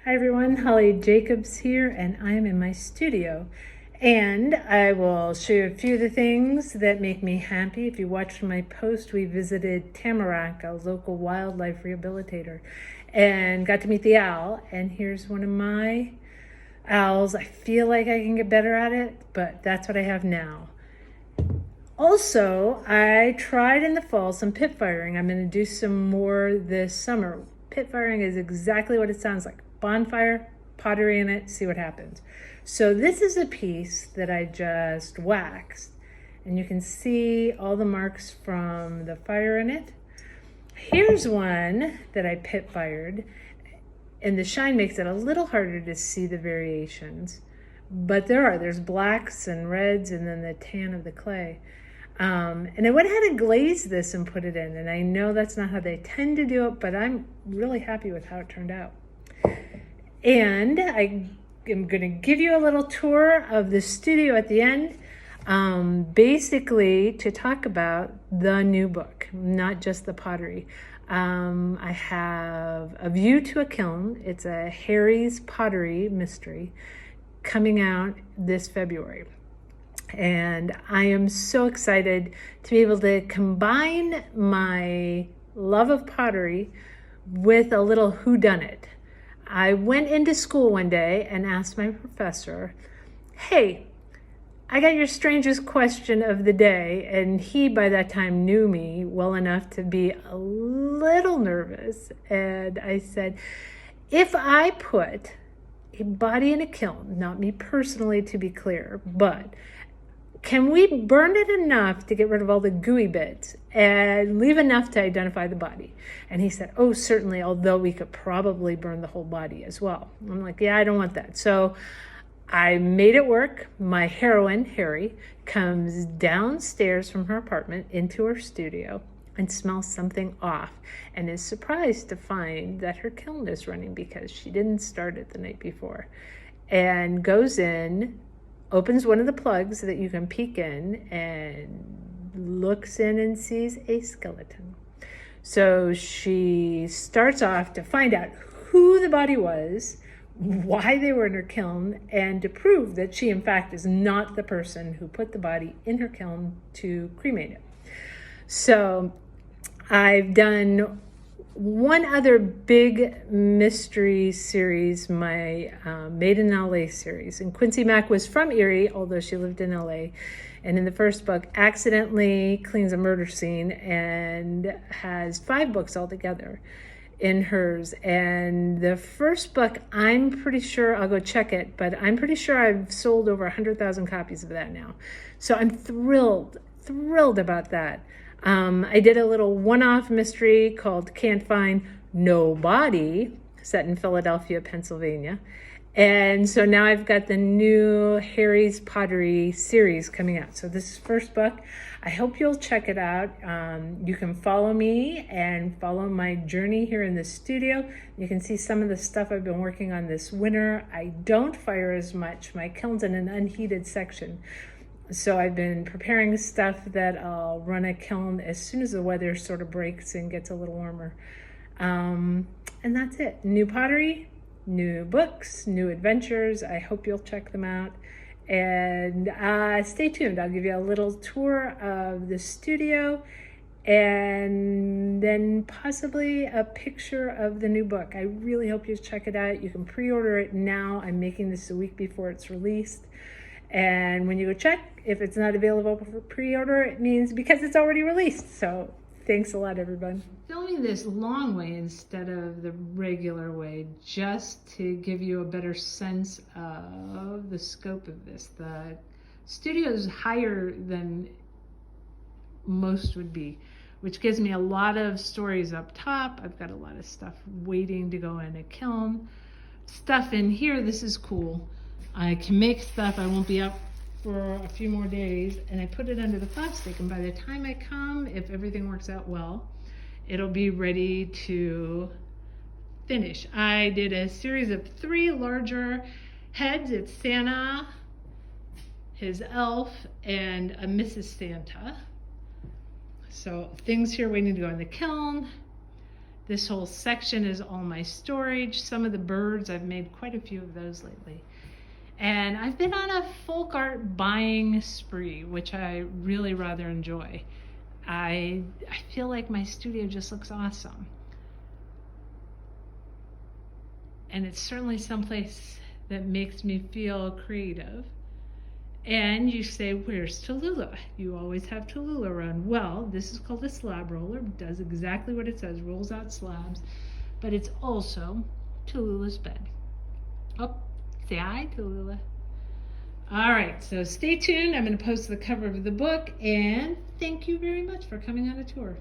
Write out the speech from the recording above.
Hi everyone, Holly Jacobs here, and I'm in my studio. And I will show you a few of the things that make me happy. If you watched my post, we visited Tamarack, a local wildlife rehabilitator, and got to meet the owl. And here's one of my owls. I feel like I can get better at it, but that's what I have now. Also, I tried in the fall some pit firing. I'm going to do some more this summer. Pit firing is exactly what it sounds like. Bonfire, pottery in it, see what happens. So this is a piece that I just waxed, and you can see all the marks from the fire in it. Here's one that I pit fired, and the shine makes it a little harder to see the variations, but there's blacks and reds and then the tan of the clay. And I went ahead and glazed this and put it in, and I know that's not how they tend to do it, but I'm really happy with how it turned out. And I am going to give you a little tour of the studio at the end, basically to talk about the new book, not just the pottery. I have A View to a Kiln. It's a Harry's Pottery mystery coming out this February. And I am so excited to be able to combine my love of pottery with a little whodunit. I went into school one day and asked my professor, hey, I got your strangest question of the day. And he, by that time, knew me well enough to be a little nervous. And I said, if I put a body in a kiln, not me personally to be clear, but can we burn it enough to get rid of all the gooey bits and leave enough to identify the body? And he said, oh, certainly, although we could probably burn the whole body as well. I'm like, yeah, I don't want that. So I made it work. My heroine, Harry, comes downstairs from her apartment into her studio and smells something off and is surprised to find that her kiln is running because she didn't start it the night before, and goes in, opens one of the plugs that you can peek in, and looks in and sees a skeleton. So she starts off to find out who the body was, why they were in her kiln, and to prove that she, in fact, is not the person who put the body in her kiln to cremate it. So I've done one other big mystery series, my Made in LA series. And Quincy Mack was from Erie, although she lived in LA. And in the first book, accidentally cleans a murder scene and has 5 books altogether in hers. And the first book, I'm pretty sure, I'll go check it, but I'm pretty sure I've sold over 100,000 copies of that now. So I'm thrilled about that. I did a little one-off mystery called Can't Find No Body, set in Philadelphia, Pennsylvania. And so now I've got the new Harry's Pottery series coming out. So this is first book. I hope you'll check it out. You can follow me and follow my journey here in the studio. You can see some of the stuff I've been working on this winter. I don't fire as much. My kiln's in an unheated section. So I've been preparing stuff that I'll run a kiln as soon as the weather sort of breaks and gets a little warmer. And that's it. New pottery, new books, new adventures. I hope you'll check them out. And stay tuned. I'll give you a little tour of the studio and then possibly a picture of the new book. I really hope you check it out. You can pre-order it now. I'm making this a week before it's released. And when you go check, if it's not available for pre-order, it means because it's already released. So thanks a lot, everyone. Filming this long way instead of the regular way, just to give you a better sense of the scope of this. The studio is higher than most would be, which gives me a lot of stories up top. I've got a lot of stuff waiting to go in a kiln. Stuff in here, this is cool. I can make stuff. I won't be up for a few more days, and I put it under the plastic, and by the time I come, if everything works out well, it'll be ready to finish. I did a series of 3 larger heads. It's Santa, his elf, and a Mrs. Santa. So things here waiting to go in the kiln. This whole section is all my storage. Some of the birds, I've made quite a few of those lately. And I've been on a folk art buying spree, which I really rather enjoy. I feel like my studio just looks awesome. And it's certainly someplace that makes me feel creative. And you say, where's Tallulah? You always have Tallulah around. Well, this is called a slab roller. It does exactly what it says, rolls out slabs. But it's also Tallulah's bed. Oh, say hi, Tallulah. All right, so stay tuned. I'm going to post the cover of the book, and thank you very much for coming on a tour.